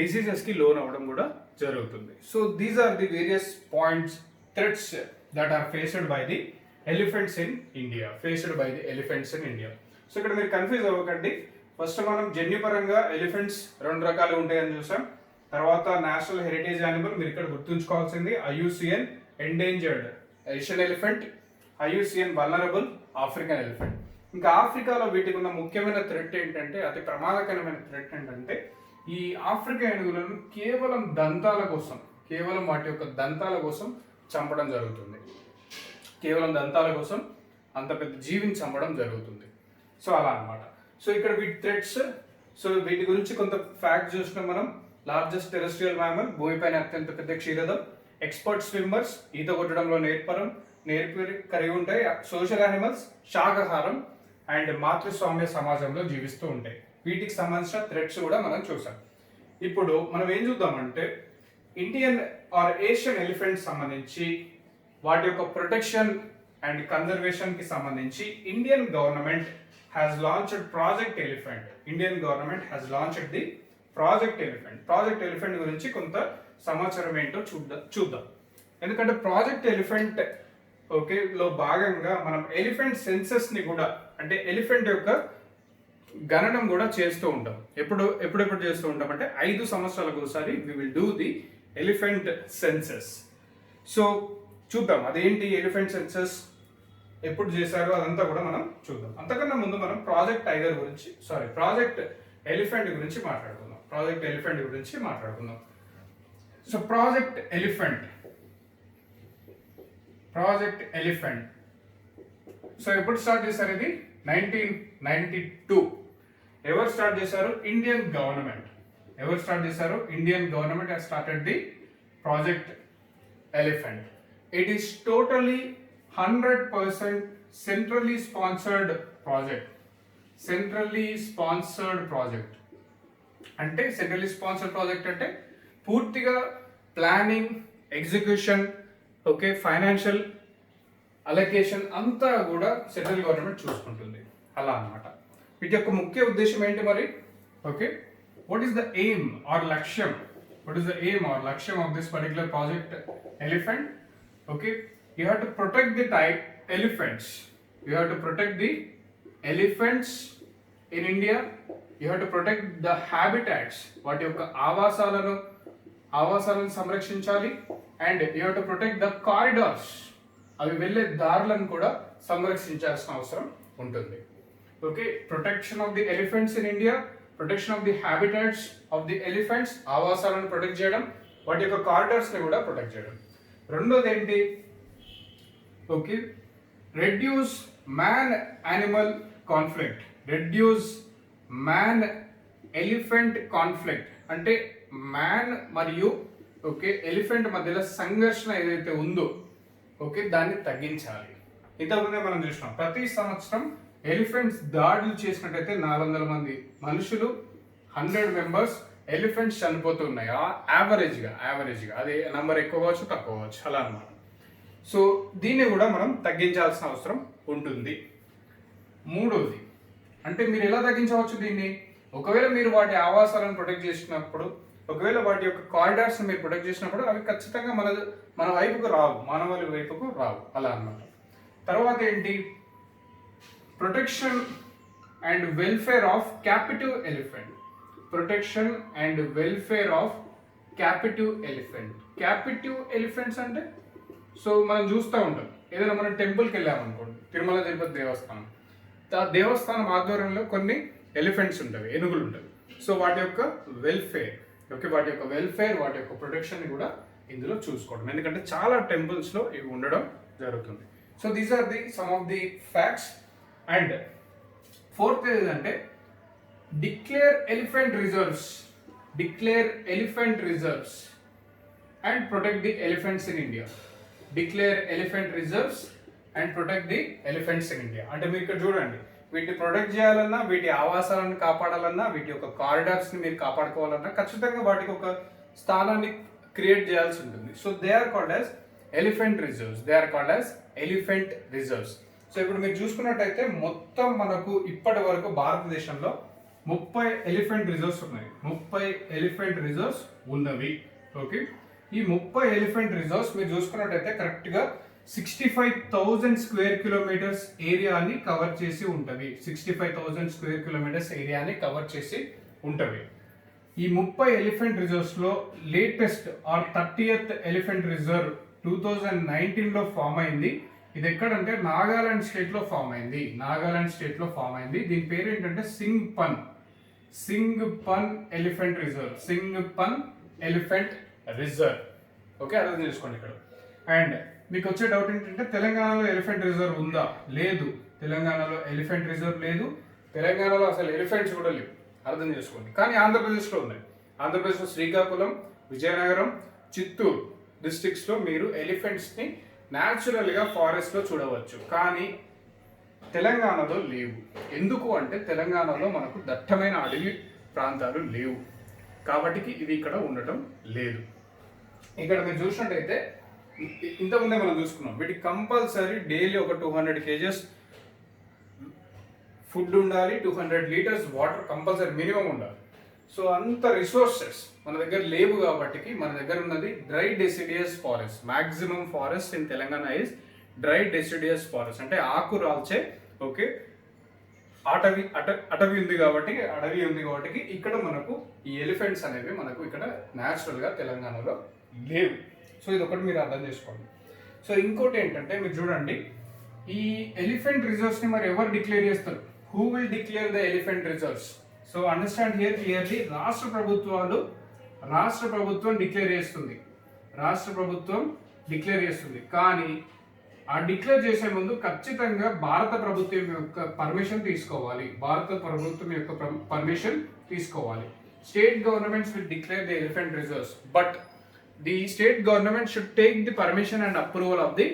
డిసీజెస్కి లోన్ అవ్వడం కూడా జరుగుతుంది. So these are the various points, threats that are faced by the elephants in India. So ఇక్కడ మీరు కన్ఫ్యూజ్ అవ్వకండి. ఫస్ట్ మనం జన్యుపరంగా ఎలిఫెంట్స్ 2 రకాలు ఉంటాయని చూసాం. తర్వాత నేషనల్ హెరిటేజ్ యానిమల్ మీరు ఇక్కడ గుర్తుంచుకోవాల్సింది IUCN endangered Asian elephant, IUCN vulnerable African elephant. ఇంకా ఆఫ్రికాలో వీటికి ఉన్న ముఖ్యమైన థ్రెట్ ఏంటంటే, అతి ప్రమాదకరమైన థ్రెట్ ఏంటంటే, ఈ ఆఫ్రికా ఏనుగులను కేవలం వాటి యొక్క దంతాల కోసం చంపడం జరుగుతుంది. కేవలం దంతాల కోసం అంత పెద్ద జీవిని చంపడం జరుగుతుంది. సో అలా అనమాట. సో ఇక్కడ వీటి థ్రెట్స్, సో వీటి గురించి కొంత ఫ్యాక్ట్ చూసినాం మనం. లార్జెస్ట్ టెరెస్ట్రియల్ మ్యామల్, భూమిపైన అత్యంత పెద్ద క్షీరదం, ఎక్స్పర్ట్ స్విమ్మర్స్, ఈత కొట్టడంలో నేర్పరి కలిగి ఉంటాయి, సోషల్ యానిమల్స్, శాకాహారం అండ్ మాతృస్వామ్య సమాజంలో జీవిస్తూ ఉంటాయి. వీటికి సంబంధించిన థ్రెట్స్ కూడా మనం చూసాం. ఇప్పుడు మనం ఏం చూద్దామంటే, ఇండియన్ ఆర్ ఏషియన్ ఎలిఫెంట్స్ సంబంధించి వాటి యొక్క ప్రొటెక్షన్ అండ్ కన్జర్వేషన్ కి సంబంధించి Indian government has launched project elephant. Project elephant గురించి కొంత సమాచారం ఏంటో చూద్దాం. ఎందుకంటే ప్రాజెక్ట్ ఎలిఫెంట్ లో భాగంగా మనం ఎలిఫెంట్ సెన్సస్ ని కూడా, అంటే ఎలిఫెంట్ యొక్క గణనం కూడా చేస్తూ ఉంటాం. ఎప్పుడెప్పుడు చేస్తూ ఉంటాం అంటే 5 సంవత్సరాలకు ఒకసారి we will do the elephant census. So చూద్దాం అదేంటి ఎలిఫెంట్ సెన్సస్, ఎప్పుడు చేశారో అదంతా కూడా మనం చూద్దాం. అంతకన్నా ముందు మనం ప్రాజెక్ట్ ఎలిఫెంట్ గురించి మాట్లాడుకుందాం. సో ప్రాజెక్ట్ ఎలిఫెంట్ సో ఎప్పుడు స్టార్ట్ చేశారు ఇది? 1992. ఎవరు స్టార్ట్ చేశారు? Indian government has started the project elephant. It is totally 100% centrally sponsored project. అంటే సెంట్రల్లీ స్పాన్సర్డ్ ప్రాజెక్ట్ అంటే పూర్తిగా ప్లానింగ్, ఎగ్జిక్యూషన్, ఫైనాన్షియల్ అలొకేషన్ అంతా కూడా సెంట్రల్ గవర్నమెంట్ చూసుకుంటుంది. అలా అన్నమాట. వీటి యొక్క ముఖ్య ఉద్దేశం ఏంటి మరి? What is the aim or లక్ష్యం of this particular project elephant? You have to protect the elephants. In India. You have to protect the habitats. వాటి యొక్క ఆవాసాలను సంరక్షించాలి. And you have to protect the corridors. అవి వెళ్ళే దారులను కూడా సంరక్షించాల్సిన అవసరం ఉంటుంది. Protection of the elephants in India, protection of the habitats of the elephants, ఆవాసాలను ప్రొటెక్ట్ చేయడం, వాటి యొక్క కారిడార్స్ ని కూడా ప్రొటెక్ట్ చేయడం. రెండోది ఏంటి? Reduce man animal conflict. Man elephant conflict అంటే మ్యాన్ మరియు ఎలిఫెంట్ మధ్యలో సంఘర్షణ ఏదైతే ఉందో దాన్ని తగ్గించాలి. ఇంతకుముందే మనం చూసినాం, ప్రతి సంవత్సరం ఎలిఫెంట్స్ దాడులు చేసినట్టయితే 400 మంది మనుషులు, 100 మెంబర్స్ ఎలిఫెంట్స్ చనిపోతున్నాయి. యావరేజ్గా అదే నంబర్ ఎక్కువ కావచ్చు, తక్కువ కావచ్చు, అలా అన్నమాట. సో దీన్ని కూడా మనం తగ్గించాల్సిన అవసరం ఉంటుంది. మూడోది అంటే మీరు ఎలా తగ్గించవచ్చు దీన్ని? ఒకవేళ మీరు వాటి ఆవాసాలను ప్రొటెక్ట్ చేసినప్పుడు, ఒకవేళ వాటి యొక్క కారిడార్స్ మీరు ప్రొటెక్ట్ చేసినప్పుడు అవి ఖచ్చితంగా మన వైపుకు రావు, మానవాళి వైపుకు రావు, అలా అన్నమాట. తర్వాత ఏంటి? Protection and welfare of captive elephant. Captive elephants అంటే, సో మనం చూస్తూ ఉంటాం, ఏదైనా మనం టెంపుల్కి వెళ్ళామనుకోండి, తిరుమల తిరుపతి దేవస్థానం, ఆ దేవస్థానం ఆధ్వర్యంలో కొన్ని ఎలిఫెంట్స్ ఉంటాయి, ఏనుగులు ఉంటాయి. సో వాటి యొక్క వెల్ఫేర్, వాటి యొక్క ప్రొటెక్షన్ కూడా ఇందులో చూసుకోవడం, ఎందుకంటే చాలా టెంపుల్స్లో ఇవి ఉండడం జరుగుతుంది. So these are the some of the facts. And fourth ఏంటంటే declare elephant reserves, declare elephant reserves and protect the elephants in India. Declare elephant reserves and protect the elephants in India. అంటే మీరు ఇక్కడ చూడండి, వీటిని protect చేయాలన్నా, వీటి ఆవాసాలను కాపాడాలన్నా, వీటి యొక్క కారిడార్స్ని మీరు కాపాడుకోవాలన్నా ఖచ్చితంగా వాటికి ఒక స్థానాన్ని క్రియేట్ చేయాల్సి ఉంటుంది. So they are called as elephant reserves, they are called as elephant reserves. So ఇప్పుడు మీరు చూసుకున్నట్టయితే మొత్తం మనకు ఇప్పటి వరకు భారతదేశంలో 30 ఎలిఫెంట్ రిజర్వ్స్ ఉన్నాయి. 30 ఎలిఫెంట్ రిజర్వ్స్ ఉన్నవి. ఓకే, ఈ 30 ఎలిఫెంట్ రిజర్వ్స్ మీరు చూసుకున్నట్టయితే కరెక్ట్గా 65,000 స్క్వేర్ కిలోమీటర్స్ ఏరియాని కవర్ చేసి ఉంటవి. 65,000 స్క్వేర్ కిలోమీటర్స్ ఏరియాని కవర్ చేసి ఉంటవి. ఈ 30 ఎలిఫెంట్ రిజర్వ్స్ లో latest or 30th elephant reserve 2019లో ఫామ్ అయింది. ఇది ఎక్కడంటే నాగాలాండ్ స్టేట్ లో ఫామ్ అయింది. నాగాలాండ్ స్టేట్ లో ఫామ్ అయింది. దీని పేరు ఏంటంటే Singphan, Singphan elephant reserve, Singphan elephant reserve. Okay, అర్థం చేసుకోండి ఇక్కడ. అండ్ మీకు వచ్చే డౌట్ ఏంటంటే తెలంగాణలో ఎలిఫెంట్ రిజర్వ్ ఉందా? లేదు, తెలంగాణలో ఎలిఫెంట్ రిజర్వ్ లేదు. తెలంగాణలో అసలు ఎలిఫెంట్స్ కూడా లేవు, అర్థం చేసుకోండి. కానీ ఆంధ్రప్రదేశ్లో ఉన్నాయి. ఆంధ్రప్రదేశ్లో శ్రీకాకుళం, విజయనగరం, చిత్తూరు డిస్ట్రిక్ట్స్లో మీరు ఎలిఫెంట్స్ని న్యాచురల్గా ఫారెస్ట్లో చూడవచ్చు. కానీ తెలంగాణలో లేవు. ఎందుకు అంటే తెలంగాణలో మనకు దట్టమైన అడవి ప్రాంతాలు లేవు, కాబట్టి ఇది ఇక్కడ ఉండటం లేదు. ఇక్కడ మీరు చూసినట్టయితే ఇంతకుముందే మనం చూసుకున్నాం, వీటికి కంపల్సరీ డైలీ ఒక 200 kgs ఫుడ్ ఉండాలి, 200 లీటర్స్ వాటర్ కంపల్సరీ మినిమం ఉండాలి. సో అంత రిసోర్సెస్ మన దగ్గర లేవు కాబట్టి మన దగ్గర ఉన్నది dry deciduous forest. Maximum forest in Telangana is dry deciduous forest, అంటే ఆకు రాల్చే ఓకే అటవీ ఉంది కాబట్టి ఇక్కడ మనకు ఈ ఎలిఫెంట్స్ అనేవి మనకు ఇక్కడ న్యాచురల్గా తెలంగాణలో లేవు. సో ఇది ఒకటి మీరు అర్థం చేసుకోండి. సో ఇంకోటి ఏంటంటే మీరు చూడండి, ఈ ఎలిఫెంట్ రిజర్వ్స్ని మరి ఎవరు డిక్లేర్ చేస్తారు? Who will declare the elephant reserves? So understand here clearly, రాష్ట్ర ప్రభుత్వం డిక్లేర్ చేస్తుంది. రాష్ట్ర ప్రభుత్వం డిక్లేర్ చేస్తుంది. కానీ ఆ డిక్లేర్ చేసే ముందు ఖచ్చితంగా భారత ప్రభుత్వం యొక్క పర్మిషన్ తీసుకోవాలి. State governments will declare the elephant reserves, but the state government should take the permission and approval of the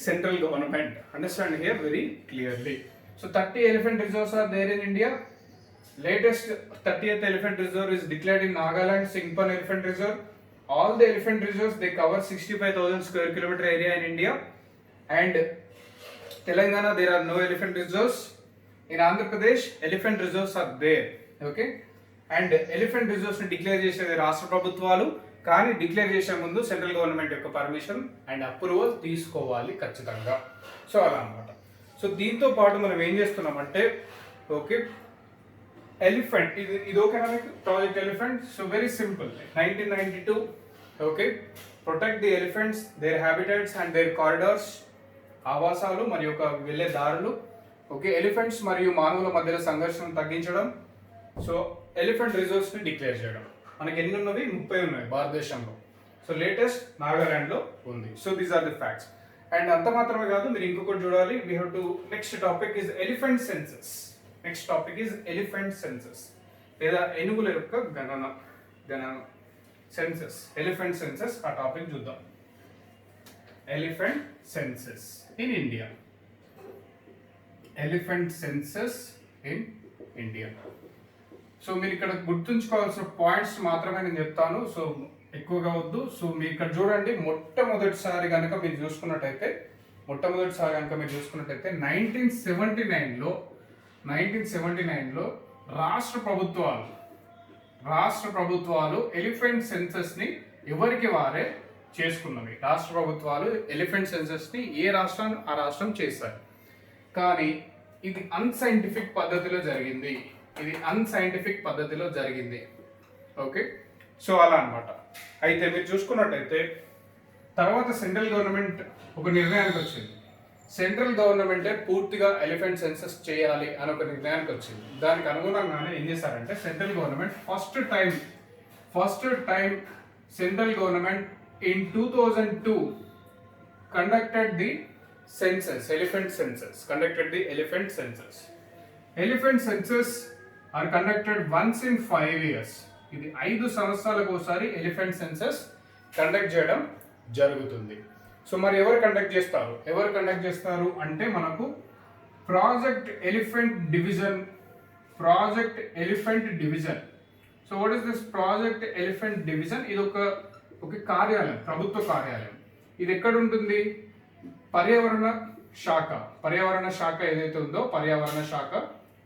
central government. Understand here very clearly. So 30 elephant reserves are there in India. Latest 30th elephant reserve is declared in Nagaland, Singpan Elephant Reserve. All the elephant reserves, they cover 65,000 square kilometer area in India. And Telangana, there are no elephant reserves. In Andhra Pradesh, elephant reserves are there. Okay. And elephant reserves ni declare chesedi rashtra prabhutvalu, కానీ declare చేసే ముందు central government యొక్క permission and approval తీసుకోవాలి ఖచ్చితంగా. So అలా అనమాట. So దీంతో పాటు మనం ఏం చేస్తున్నామంటే ఓకే ఎలిఫెంట్ ఇది ఓకేనా మీకు project elephant. So very simple, 1992 okay protect the elephants, their habitats and their corridors, ఆవాసాలు మరియు ఒక వెళ్ళే దారులు. ఓకే, ఎలిఫెంట్స్ మరియు మానవుల మధ్యలో సంఘర్షణను తగ్గించడం. సో ఎలిఫెంట్ రిజర్వ్స్ని డిక్లేర్ చేయడం. మనకి ఎన్ని ఉన్నవి? 30 ఉన్నాయి భారతదేశంలో. సో లేటెస్ట్ నాగాలాండ్లో ఉంది. So these are the facts. And అంత మాత్రమే కాదు, మీరు ఇంకొకటి చూడాలి. We have to next topic is elephant census. లేదా ఏనుగుల యొక్క గణన సెన్సస్, ఎలిఫెంట్ సెన్సస్. ఆ టాపిక్ చూద్దాం. Elephant census in India. Elephant census in India. So మీరు ఇక్కడ గుర్తుంచుకోవాల్సిన పాయింట్స్ మాత్రమే నేను చెప్తాను, సో ఎక్కువగా వద్దు. సో మీరు ఇక్కడ చూడండి, మొట్టమొదటిసారి కనుక మీరు చూసుకున్నట్టయితే 1979లో రాష్ట్ర ప్రభుత్వాలు ఎలిఫెంట్ సెన్సస్ని ఎవరికి వారే చేసుకున్నవి. రాష్ట్ర ప్రభుత్వాలు ఎలిఫెంట్ సెన్సస్ని ఏ రాష్ట్రం ఆ రాష్ట్రం చేశారు. కానీ ఇది అన్సైంటిఫిక్ పద్ధతిలో జరిగింది. ఓకే, సో అలా అనమాట. అయితే మీరు చూసుకున్నట్టయితే తర్వాత సెంట్రల్ గవర్నమెంట్ ఒక నిర్ణయానికి వచ్చింది. సెంట్రల్ గవర్నమెంటే పూర్తిగా ఎలిఫెంట్ సెన్సస్ చేయాలి అని ఒక నిర్ణయానికి వచ్చింది. దానికి అనుగుణంగానే ఏం చేశారంటే central government first time central government in 2002 conducted the elephant census. Elephant census are conducted once in 5 years. ఇది 5 సంవత్సరాలకు ఒకసారి ఎలిఫెంట్ సెన్సస్ కండక్ట్ చేయడం జరుగుతుంది. సో మరి ఎవరు కండక్ట్ చేస్తారు అంటే మనకు project elephant division. So what is this project elephant division? ఇది ఒక కార్యాలయం, ప్రభుత్వ కార్యాలయం. ఇది ఎక్కడ ఉంటుంది? పర్యావరణ శాఖ ఏదైతే ఉందో,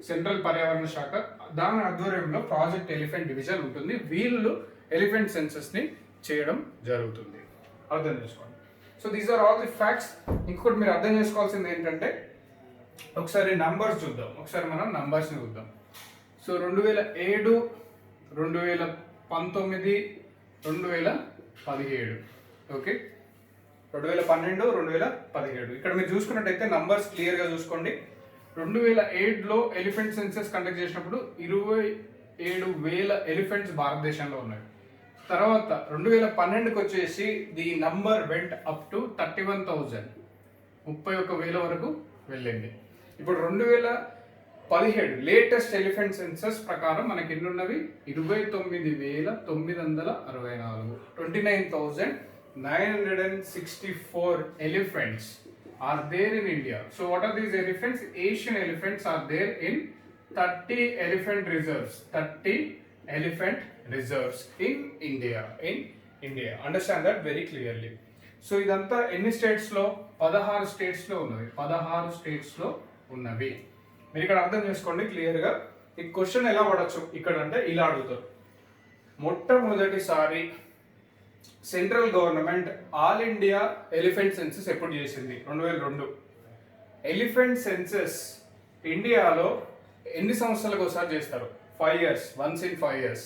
సెంట్రల్ పర్యావరణ శాఖ, దాని ఆధ్వర్యంలో ప్రాజెక్ట్ ఎలిఫెంట్ డివిజన్ ఉంటుంది. వీళ్ళు ఎలిఫెంట్ సెన్సస్ ని చేయడం జరుగుతుంది. అర్థం చేసుకోండి. So these are all the facts. ఇంకొకటి మీరు అర్థం చేసుకోవాల్సింది ఏంటంటే, ఒకసారి నంబర్స్ చూద్దాం. మనం నంబర్స్ని చూద్దాం. సో 2007, 2019, 2017. ఓకే, 2012, 2017. ఇక్కడ మీరు చూసుకున్నట్టయితే నంబర్స్ క్లియర్గా చూసుకోండి. 2007లో ఎలిఫెంట్ సెన్సస్ కండక్ట్ చేసినప్పుడు 27,000 ఎలిఫెంట్స్ భారతదేశంలో ఉన్నాయి. తర్వాత 2012కి వచ్చేసి the number went up to 31,000, 31,000 వరకు వెళ్ళింది. ఇప్పుడు 2017 లేటెస్ట్ ఎలిఫెంట్ సెన్సస్ ప్రకారం మనకి ఎన్ని ఉన్నవి? 29,964, 29,964 elephants are there in India. So what are these elephants? Asian elephants are there in 30 elephant reserves in India. Understand that very clearly. So ఇదంతా ఎన్ని states లో? 16 స్టేట్స్ లో ఉన్నవి. మీరు ఇక్కడ అర్థం చేసుకోండి క్లియర్ గా. ఈ క్వశ్చన్ ఎలా పడచ్చు ఇక్కడ అంటే ఇలా అడుగుతారు. మొట్టమొదటిసారి central government all India elephant census ఎప్పుడు చేసింది? 2002. ఎలిఫెంట్ సెన్సస్ ఇండియాలో ఎన్ని సంవత్సరాలకు ఒకసారి చేస్తారు? 5 years, once in 5 years.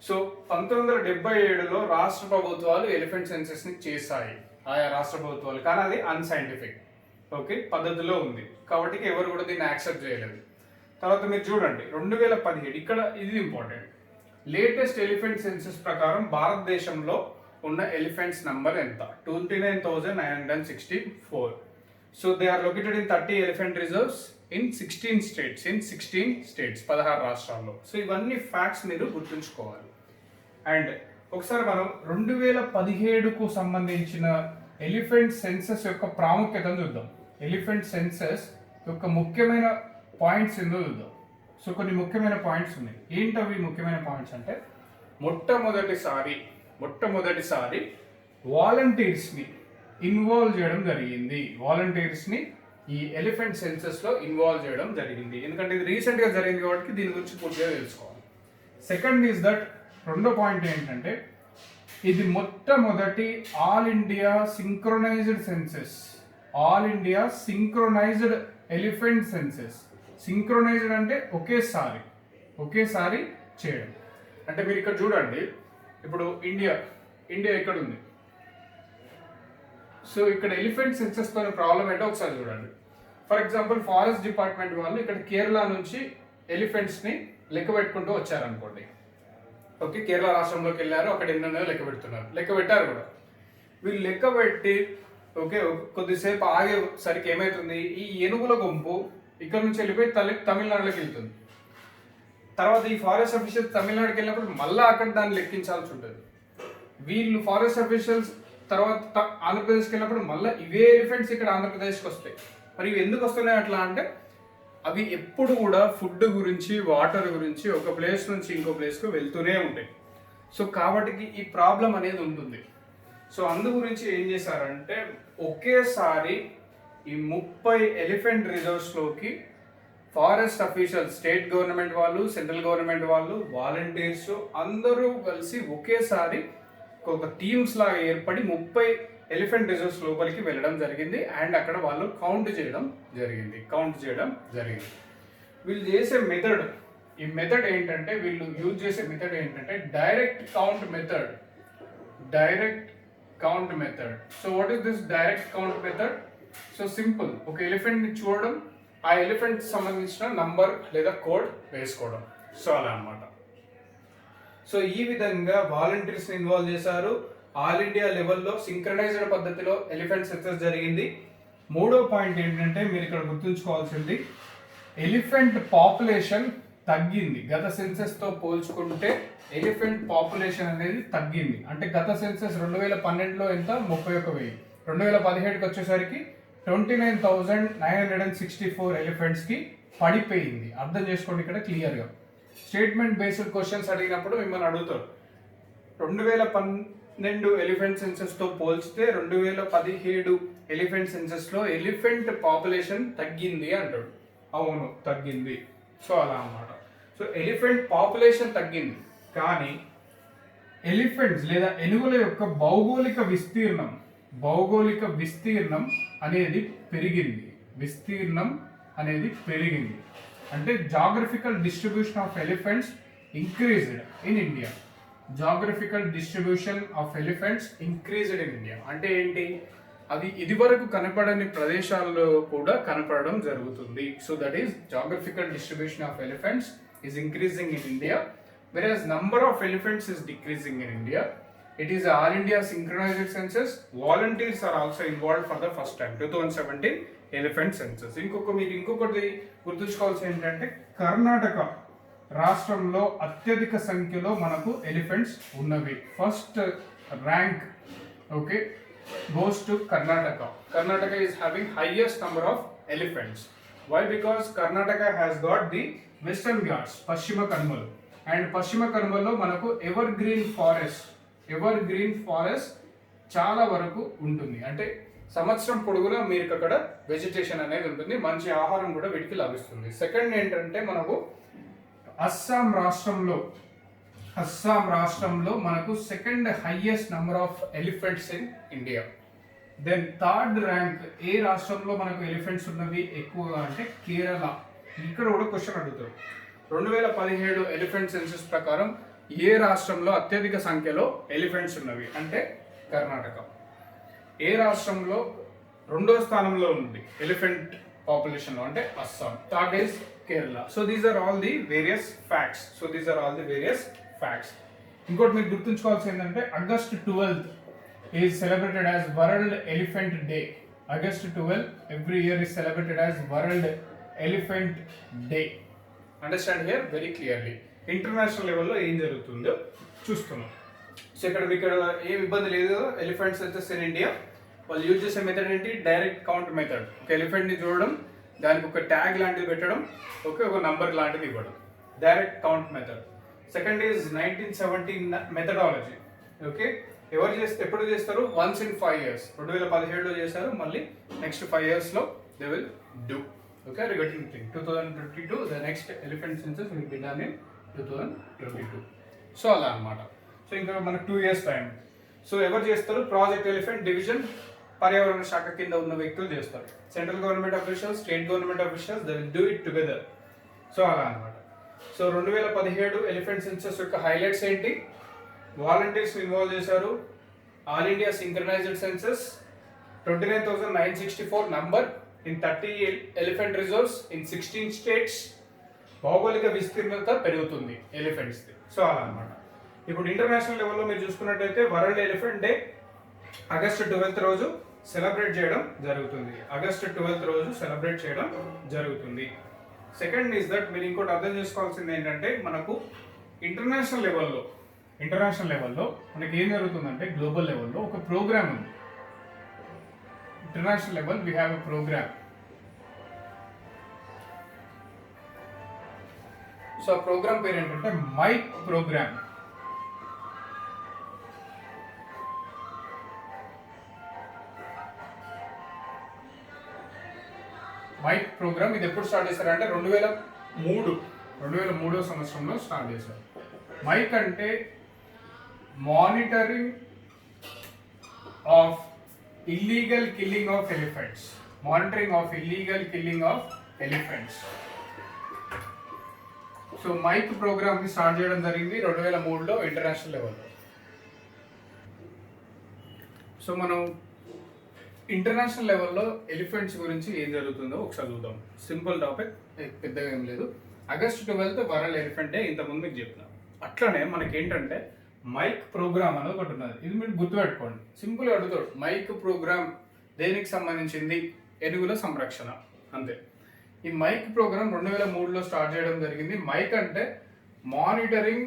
So 1977లో రాష్ట్ర ప్రభుత్వాలు ఎలిఫెంట్ సెన్సస్ ని చేశాయి, ఆయా రాష్ట్ర ప్రభుత్వాలు. కానీ అది అన్సైంటిఫిక్, ఓకే, పద్ధతిలో ఉంది కాబట్టి ఎవరు కూడా దీన్ని యాక్సెప్ట్ చేయలేదు. తర్వాత మీరు చూడండి 2017, ఇక్కడ ఇది ఇంపార్టెంట్. లేటెస్ట్ ఎలిఫెంట్ సెన్సస్ ప్రకారం భారతదేశంలో ఉన్న ఎలిఫెంట్స్ నంబర్ ఎంత? 29,964. So they are located in 30 elephant reserves in 16 states. 16 రాష్ట్రాల్లో. సో ఇవన్నీ ఫ్యాక్ట్స్ మీరు గుర్తుంచుకోవాలి. అండ్ ఒకసారి మనం 2017కు సంబంధించిన ఎలిఫెంట్ సెన్సస్ యొక్క ప్రాముఖ్యతను చూద్దాం. ఎలిఫెంట్ సెన్సస్ యొక్క ముఖ్యమైన పాయింట్స్ ఏందో చూద్దాం. సో కొన్ని ముఖ్యమైన పాయింట్స్ ఉన్నాయి. ఏంటవి ముఖ్యమైన పాయింట్స్ అంటే, మొట్టమొదటిసారి వాలంటీర్స్ని ఇన్వాల్వ్ చేయడం జరిగింది. ఈ ఎలిఫెంట్ సెన్సస్ లో ఇన్వాల్వ్ చేయడం జరిగింది. ఎందుకంటే ఇది రీసెంట్ గా జరిగింది కాబట్టి దీని గురించి పూర్తిగా తెలుసుకోవాలి. సెకండ్ ఈజ్ దట్, రెండో పాయింట్ ఏంటంటే, ఇది మొట్టమొదటి all India synchronised elephant census. Synchronised అంటే ఒకేసారి చేయడం. అంటే మీరు ఇక్కడ చూడండి, ఇప్పుడు ఇండియా ఇక్కడ ఉంది. సో ఇక్కడ ఎలిఫెంట్ సెన్సస్ తో ప్రాబ్లం ఏంటో ఒకసారి చూడండి. ఫర్ ఎగ్జాంపుల్ ఫారెస్ట్ డిపార్ట్మెంట్ వాళ్ళు ఇక్కడ కేరళ నుంచి ఎలిఫెంట్స్ ని లెక్క పెట్టుకుంటూ వచ్చారనుకోండి. ఓకే, కేరళ రాష్ట్రంలోకి వెళ్ళారు, అక్కడ ఎన్నో లెక్క పెట్టారు కూడా. వీళ్ళు లెక్క పెట్టి ఓకే కొద్దిసేపు ఆగేసరికి ఏమవుతుంది, ఈ ఏనుగుల గుంపు ఇక్కడ నుంచి వెళ్ళిపోయి తమిళనాడులోకి వెళ్తుంది. తర్వాత ఈ ఫారెస్ట్ అఫీషియల్స్ తమిళనాడుకి వెళ్ళినప్పుడు మళ్ళీ అక్కడ దాన్ని లెక్కించాల్సి ఉంటుంది. వీళ్ళు ఫారెస్ట్ అఫీషియల్స్ తర్వాత ఆంధ్రప్రదేశ్కి వెళ్ళినప్పుడు మళ్ళీ ఇవే ఎలిఫెంట్స్ ఇక్కడ ఆంధ్రప్రదేశ్కి వస్తాయి. మరి ఇవి ఎందుకు వస్తున్నాయి అట్లా అంటే, అవి ఎప్పుడు కూడా ఫుడ్ గురించి, వాటర్ గురించి ఒక ప్లేస్ నుంచి ఇంకో ప్లేస్కు వెళ్తూనే ఉంటాయి. సో కాబట్టి ఈ ప్రాబ్లం అనేది ఉంటుంది. సో అందు గురించి ఏం చేశారంటే, ఒకేసారి ఈ 30 ఎలిఫెంట్ రిజర్వ్స్లోకి ఫారెస్ట్ అఫీషియల్స్, స్టేట్ గవర్నమెంట్ వాళ్ళు, సెంట్రల్ గవర్నమెంట్ వాళ్ళు, వాలంటీర్స్ అందరూ కలిసి ఒకేసారి ఒక టీమ్స్ లాగా ఏర్పడి 30 ఎలిఫెంట్ రిజర్వ్స్ లోపలికి వెళ్ళడం జరిగింది. అండ్ అక్కడ వాళ్ళు కౌంట్ చేయడం జరిగింది. వీళ్ళు చేసే మెథడ్, వీళ్ళు యూజ్ చేసే మెథడ్ ఏంటంటే direct count method. So what is this direct count method? So simple, ఒక ఎలిఫెంట్ ని చూడడం, ఆ ఎలిఫెంట్ సంబంధించిన నంబర్ లేదా కోడ్ వేసుకోవడం. సో అలా అన్నమాట. సో ఈ విధంగా వాలంటీర్స్ ని ఇన్వాల్వ్ చేశారు. ఆల్ ఇండియా లెవెల్లో సింక్రనైజ్డ్ పద్ధతిలో ఎలిఫెంట్ సెన్సస్ జరిగింది. మూడో పాయింట్ ఏంటంటే, మీరు ఇక్కడ గుర్తుంచుకోవాల్సింది, ఎలిఫెంట్ పాపులేషన్ తగ్గింది. గత సెన్సెస్తో పోల్చుకుంటే ఎలిఫెంట్ పాపులేషన్ అనేది తగ్గింది. అంటే గత సెన్సెస్ 2012లో ఎంత 31,000, 2017కి వచ్చేసరికి 29,964 ఎలిఫెంట్స్కి పడిపోయింది. అర్థం చేసుకోండి ఇక్కడ క్లియర్గా. స్టేట్మెంట్ బేస్డ్ క్వశ్చన్స్ అడిగినప్పుడు మిమ్మల్ని అడుగుతారు 2012 ఎలిఫెంట్ సెన్సెస్తో పోల్చితే 2017 ఎలిఫెంట్ సెన్సెస్లో ఎలిఫెంట్ పాపులేషన్ తగ్గింది అంటాడు. అవును తగ్గింది. సో అలా అన్నమాట. సో ఎలిఫెంట్ పాపులేషన్ తగ్గింది, కానీ ఎలిఫెంట్స్ లేదా ఏనుగుల యొక్క భౌగోళిక విస్తీర్ణం అనేది పెరిగింది. అంటే geographical distribution of elephants increased in India. అంటే ఏంటి? అది ఇదివరకు కనపడని ప్రదేశాల్లో కూడా కనపడడం జరుగుతుంది. So that is geographical distribution of elephants is increasing in India, whereas number of elephants is decreasing in India. It is a all India synchronized census. Volunteers are also involved for the first time. 2017 elephant census. ఇంకొకటి గుర్తుంచుకోవాల్సి ఏంటంటే కర్ణాటక రాష్ట్రంలో అత్యధిక సంఖ్యలో మనకు elephants ఉన్నవి. First rank okay goes to Karnataka. Karnataka is having highest number of elephants. Why? Because Karnataka has got the Western Ghats, పశ్చిమ కనుమలు, and పశ్చిమ కనుమల్లో మనకు ఎవర్ గ్రీన్ ఫారెస్ట్ చాలా వరకు ఉంటుంది. అంటే సంవత్సరం పొడుగునా మీకు అక్కడ వెజిటేషన్ అనేది ఉంటుంది, మంచి ఆహారం కూడా వీటికి లభిస్తుంది. సెకండ్ ఏంటంటే మనకు అస్సాం రాష్ట్రంలో మనకు second highest number of elephants in India. Then third rank ఏ రాష్ట్రంలో మనకు ఎలిఫెంట్స్ ఉన్నవి ఎక్కువగా అంటే కేరళ. ఇక్కడ కూడా క్వశ్చన్ అడుగుతారు. 2017 ఎలిఫెంట్ సెన్సస్ ప్రకారం ఏ రాష్ట్రంలో అత్యధిక సంఖ్యలో ఎలిఫెంట్స్ ఉన్నవి అంటే కర్ణాటక. ఏ రాష్ట్రంలో రెండో స్థానంలో ఉంది ఎలిఫెంట్ పాపులేషన్లో అంటే Assam. Third is Kerala. So these are all the various facts. ఇంకోటి మీరు గుర్తుంచుకోవాల్సి ఏంటంటే August 12th is celebrated as World Elephant Day. August 12th every year is celebrated as World Elephant Day. Understand here very clearly. International లెవెల్లో ఏం జరుగుతుందో చూస్తున్నాం. So ఇక్కడ ఏం ఇబ్బంది లేదు. ఎలిఫెంట్ సెన్సస్ ఇన్ ఇండియా వాళ్ళు యూజ్ చేసే మెథడ్ ఏంటి? Direct count method. ఒక ఎలిఫెంట్ని చూడడం, దానికి ఒక ట్యాగ్ లాంటిది పెట్టడం, ఓకే, ఒక నంబర్ లాంటిది ఇవ్వడం, direct count method. Second is 1917 methodology. Okay, ఎప్పుడు చేస్తారు? Once in 5 years. 2017లో చేశారు, మళ్ళీ నెక్స్ట్ 5 yearsలో they will do. Okay, regarding thing 2022 the next elephant census will be done in 2022. So అలా అన్నమాట. సో ఇంకా మనకు 2 years టైం. సో ఎవరు చేస్తారు? ప్రాజెక్ట్ ఎలిఫెంట్ డివిజన్ పర్యావరణ శాఖ కింద ఉన్న వ్యక్తులు చేస్తారు. Central government officials, state government officials, they will do it together. So అలా అన్నమాట. సో 2017 ఎలిఫెంట్ సెన్సస్ యొక్క హైలైట్స్ ఏంటి? వాలంటీర్స్ ఇన్వాల్వ్ చేశారు. All India synchronised census, 29,964 number in 30 elephant reserves in 16 states. భౌగోళిక విస్తీర్ణత పెరుగుతుంది ఎలిఫెంట్స్. సో అలా అన్నమాట. ఇప్పుడు ఇంటర్నేషనల్ లెవెల్లో మీరు చూసుకున్నట్టయితే world elephant day August 12th రోజు సెలబ్రేట్ చేయడం జరుగుతుంది. సెకండ్ ఈజ్ దట్ మీరు ఇంకోటి అర్థం చేసుకోవాల్సింది ఏంటంటే మనకు ఇంటర్నేషనల్ లెవెల్లో మనకి ఏం జరుగుతుందంటే గ్లోబల్ లెవెల్లో ఒక ప్రోగ్రామ్ ఉంది. International level we have a programme. So ఆ ప్రోగ్రామ్ పేరు ఏంటంటే మైక్ ప్రోగ్రామ్. మైక్ ప్రోగ్రామ్ ఇది ఎప్పుడు స్టార్ట్ చేశారంటే 2003 సంవత్సరంలో స్టార్ట్ చేశారు. మైక్ అంటే monitoring of illegal killing of elephants. So MIKE ప్రోగ్రామ్ని స్టార్ట్ చేయడం జరిగింది 2003లో ఇంటర్నేషనల్ లెవెల్లో. సో మనం ఇంటర్నేషనల్ లెవెల్లో ఎలిఫెంట్స్ గురించి ఏం జరుగుతుందో ఒకసారి చూద్దాం. సింపుల్ టాపిక్, పెద్దగా ఏం లేదు. August 12th world elephant day ఇంతకుముందు మీకు చెప్పిన. అట్లనే మనకి ఏంటంటే మైక్ ప్రోగ్రామ్ అనేది ఒకటి ఉన్నది. ఇది మీరు గుర్తుపెట్టుకోండి. సింపుల్గా అడుగుతాడు మైక్ ప్రోగ్రామ్ దేనికి సంబంధించింది? ఏనుగుల సంరక్షణ, అంతే. ఈ మైక్ ప్రోగ్రామ్ 2003లో స్టార్ట్ చేయడం జరిగింది. మైక్ అంటే monitoring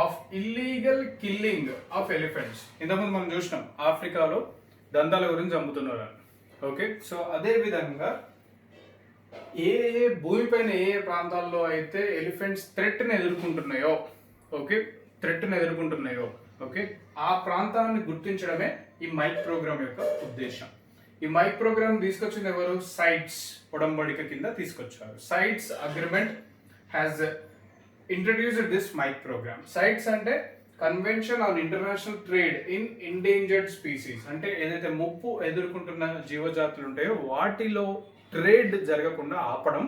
of illegal killing of elephants. ఇంతకుముందు మనం చూసినాం ఆఫ్రికాలో దంతాల గురించి చంపుతున్నారు. ఓకే, సో అదే విధంగా ఏ ఏ భూమిపైన ఏ ఏ ప్రాంతాల్లో అయితే ఎలిఫెంట్స్ థ్రెట్ని ఎదుర్కొంటున్నాయో, ఓకే, ఆ ప్రాంతాన్ని గుర్తించడమే ఈ మైక్ ప్రోగ్రామ్ యొక్క ఉద్దేశం. ఈ మైక్ ప్రోగ్రామ్ తీసుకొచ్చింది ఎవరు? సైట్స్ ఒడంబడిక కింద తీసుకొచ్చారు. CITES agreement has introduced this MIKE programme. CITES అంటే convention on international trade in endangered species. అంటే ఏదైతే ముప్పు ఎదుర్కొంటున్న జీవజాతులు ఉంటాయో వాటిలో ట్రేడ్ జరగకుండా ఆపడం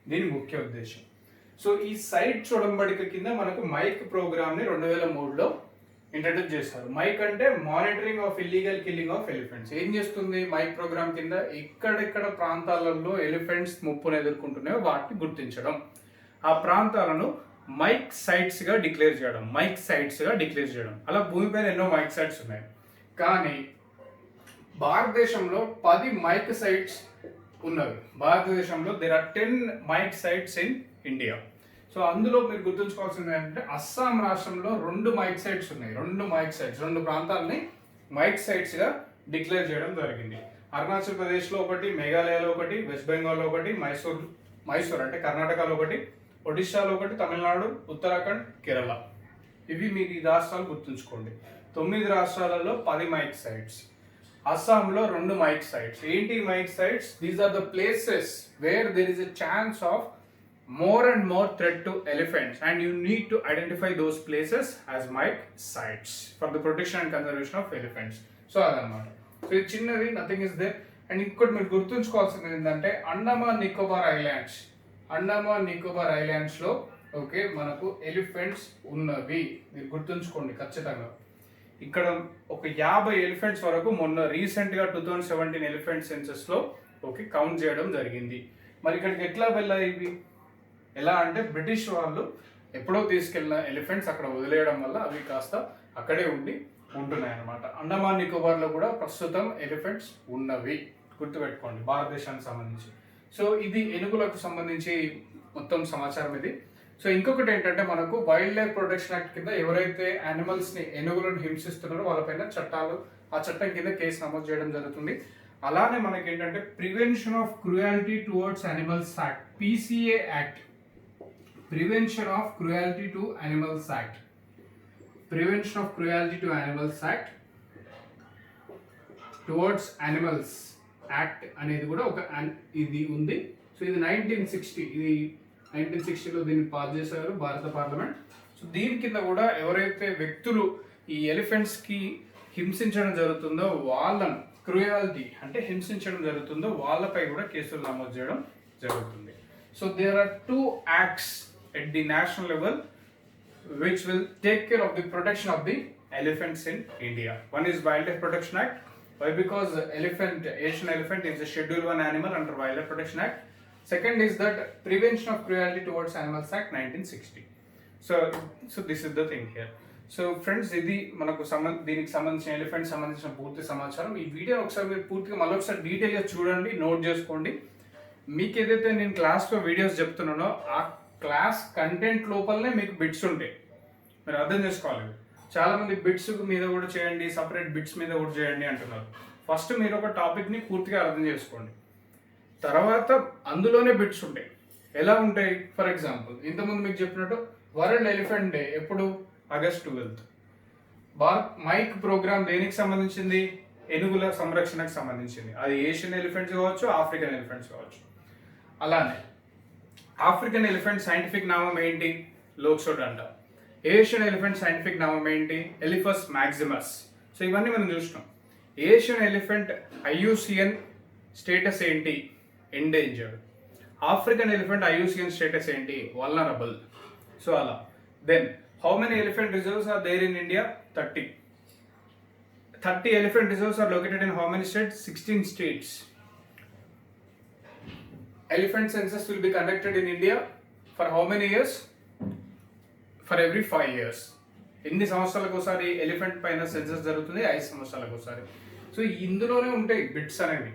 దీని ముఖ్య ఉద్దేశం. సో ఈ సైట్స్ ఒడంబడిక కింద మనకు మైక్ ప్రోగ్రామ్ని 2003లో ఇంట్రడ్యూస్ చేశారు. మైక్ అంటే monitoring of illegal killing of elephants. ఏం చేస్తుంది మైక్ ప్రోగ్రామ్ కింద? ఎక్కడెక్కడ ప్రాంతాలలో ఎలిఫెంట్స్ ముప్పును ఎదుర్కొంటున్నాయో వాటిని గుర్తించడం, ఆ ప్రాంతాలను మైక్ సైట్స్గా డిక్లేర్ చేయడం. అలా భూమిపైన ఎన్నో మైక్ సైట్స్ ఉన్నాయి. కానీ భారతదేశంలో 10 మైక్ సైట్స్ ఉన్నవి. భారతదేశంలో there are 10 MIKE sites in India. So అందులో మీరు గుర్తుంచుకోవాల్సింది ఏంటంటే అస్సాం రాష్ట్రంలో 2 మైక్ సైట్స్ ఉన్నాయి. 2 ప్రాంతాలని మైక్ సైట్స్గా డిక్లేర్ చేయడం జరిగింది. అరుణాచల్ ప్రదేశ్లో ఒకటి, మేఘాలయలో ఒకటి, వెస్ట్ బెంగాల్లో ఒకటి, మైసూర్ అంటే కర్ణాటకలో ఒకటి, ఒడిశాలో ఒకటి, తమిళనాడు, ఉత్తరాఖండ్, కేరళ. ఇవి మీరు ఈ రాష్ట్రాలు గుర్తుంచుకోండి. 9 రాష్ట్రాలలో 10 మైక్ సైట్స్. అస్సాంలో 2 మైక్ సైట్స్. ఏంటి MIKE sites? These are the places where there is a chance of more and more threat to elephants, and you need to identify those places as mic sites for the protection and conservation of elephants. So adannamata. So ఇది చిన్నది, nothing is there. And ఇంకోటి మీరు గుర్తుంచుకోవాల్సింది ఏంటంటే Andaman Nicobar ఐలాండ్స్లో okay మనకు elephants ఉన్నవి. మీరు గుర్తుంచుకోండి ఖచ్చితంగా. ఇక్కడ ఒక 50 ఎలిఫెంట్స్ వరకు మొన్న రీసెంట్గా 2017 ఎలిఫెంట్ సెన్సస్లో ఓకే కౌంట్ చేయడం జరిగింది. మరి ఇక్కడికి ఎట్లా వెళ్ళాయి ఇవి? ఎలా అంటే బ్రిటిష్ వాళ్ళు ఎప్పుడో తీసుకెళ్ళిన ఎలిఫెంట్స్ అక్కడ వదిలేయడం వల్ల అవి కాస్త అక్కడే ఉంటున్నాయి అన్నమాట. అండమాన్ నికోబార్లో కూడా ప్రస్తుతం ఎలిఫెంట్స్ ఉన్నవి, గుర్తుపెట్టుకోండి, భారతదేశానికి సంబంధించి. సో ఇది ఏనుగులకు సంబంధించి మొత్తం సమాచారం ఇది. సో ఇంకొకటి ఏంటంటే మనకు వైల్డ్ లైఫ్ ప్రొటెక్షన్ యాక్ట్ కింద ఎవరైతే యానిమల్స్ని ఏనుగులను హింసిస్తున్నారో వాళ్ళపైన ఆ చట్టం కింద కేసు నమోదు చేయడం జరుగుతుంది. అలానే మనకి ఏంటంటే prevention of cruelty towards animals act, PCA act, Prevention of Cruelty to Animals Act Towards Animals Act అనేది కూడా ఒక ఇది ఉంది. సో ఇది 1960లో దీన్ని పాస్ చేశారు భారత పార్లమెంట్. సో దీని కింద కూడా ఎవరైతే వ్యక్తులు ఈ ఎలిఫెంట్స్కి హింసించడం జరుగుతుందో వాళ్ళను, క్రూయాలిటీ అంటే హింసించడం జరుగుతుందో వాళ్ళపై కూడా కేసులు నమోదు చేయడం జరుగుతుంది. So there are 2 acts at the national level which will take care of the protection of the elephants in India. One is Wildlife Protection Act. Why? Because Asian elephant is a Schedule 1 animal under Wildlife Protection Act. Second is that Prevention of Cruelty Towards Animals Act 1960. So this is the thing here. So friends ఇది మనకు దీనికి సంబంధించిన elephant సంబంధించిన పూర్తి సమాచారం. ఈ video ఒకసారి మీరు పూర్తిగా మళ్ళీ ఒకసారి డీటెయిల్గా చూడండి, నోట్ చేసుకోండి. మీకు ఏదైతే నేను క్లాస్లో వీడియోస్ చెప్తున్నానో ఆ క్లాస్ కంటెంట్ లోపలనే మీకు బిట్స్ ఉంటాయి, మీరు అర్థం చేసుకోవాలి. చాలామంది బిట్స్ మీద కూడా చేయండి, సపరేట్ బిట్స్ మీద కూడా చేయండి అంటున్నారు. ఫస్ట్ మీరు ఒక టాపిక్ని పూర్తిగా అర్థం చేసుకోండి, తర్వాత అందులోనే బిట్స్ ఉంటాయి. ఎలా ఉంటాయి? ఫర్ ఎగ్జాంపుల్ ఇంతకుముందు మీకు చెప్పినట్టు వరల్డ్ ఎలిఫెంట్ డే ఎప్పుడు? August 12th. మైక్ ప్రోగ్రామ్ దేనికి సంబంధించింది? ఏనుగుల సంరక్షణకు సంబంధించింది. అది ఏషియన్ ఎలిఫెంట్స్ కావచ్చు, ఆఫ్రికన్ ఎలిఫెంట్స్ కావచ్చు. అలానే ఆఫ్రికన్ ఎలిఫెంట్ సైంటిఫిక్ నామం ఏంటి? లోక్సోడ్ అంట. ఏషియన్ ఎలిఫెంట్ సైంటిఫిక్ నామం ఏంటి? Eliphaz Maximus. సో ఇవన్నీ మనం చూసినాం. ఏషియన్ ఎలిఫెంట్ IUCN స్టేటస్ ఏంటి? Endangered. African elephant IUCN status ఏంటి? వల్నరబుల్. సో అలా. Then how many elephant reserves are there in India? 30 elephant reserves are located in how many states? 16 states. Elephant census will be conducted in India for how many years? For every 5 years. ఎన్ని సంవత్సరాలకు ఒకసారి elephant పైన census జరుగుతుంది? 5 సంవత్సరాలకు ఒకసారి. So ఇందులోనే ఉంటాయి bits అనేవి.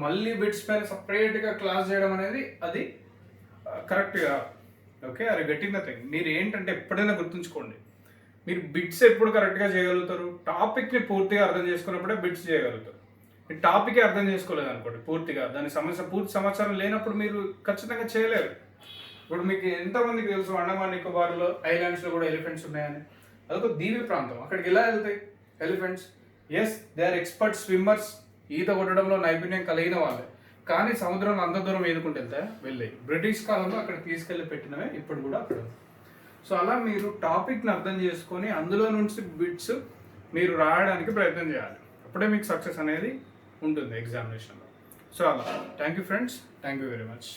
మళ్ళీ బిట్స్ పైన సపరేట్గా క్లాస్ చేయడం అనేది అది కరెక్ట్గా ఓకే. అది గెట్టింగ్ ద థింగ్. మీరు ఏంటంటే ఎప్పుడైనా గుర్తుంచుకోండి, మీరు బిట్స్ ఎప్పుడు కరెక్ట్గా చేయగలుగుతారు, టాపిక్ని పూర్తిగా అర్థం చేసుకున్నప్పుడే బిట్స్ చేయగలుగుతారు. ఈ టాపికే అర్థం చేసుకోలేదు అనుకోండి పూర్తిగా, దాని పూర్తి సమాచారం లేనప్పుడు మీరు ఖచ్చితంగా చేయలేరు. ఇప్పుడు మీకు ఎంతమందికి తెలుసు అండమాన్ నికోబార్లో ఐలాండ్స్లో కూడా ఎలిఫెంట్స్ ఉన్నాయని? అదొక దీవి ప్రాంతం, అక్కడికి ఎలా వెళ్తాయి elephants? Yes, they are expert swimmers, ఈత కొట్టడంలో నైపుణ్యం కలిగిన వాళ్ళే, కానీ సముద్రంలో అంత దూరం ఏదుకుంటూ వెళ్తాయి? వెళ్ళాయి. బ్రిటిష్ కాలంలో అక్కడ తీసుకెళ్ళి పెట్టినవే ఇప్పుడు కూడా అక్కడ. సో అలా మీరు టాపిక్ని అర్థం చేసుకొని అందులో నుంచి బిట్స్ మీరు రాయడానికి ప్రయత్నం చేయాలి, అప్పుడే మీకు సక్సెస్ అనేది ఉంటుంది ఎగ్జామినేషన్లో. సో అలా. Thank you friends, thank you very much.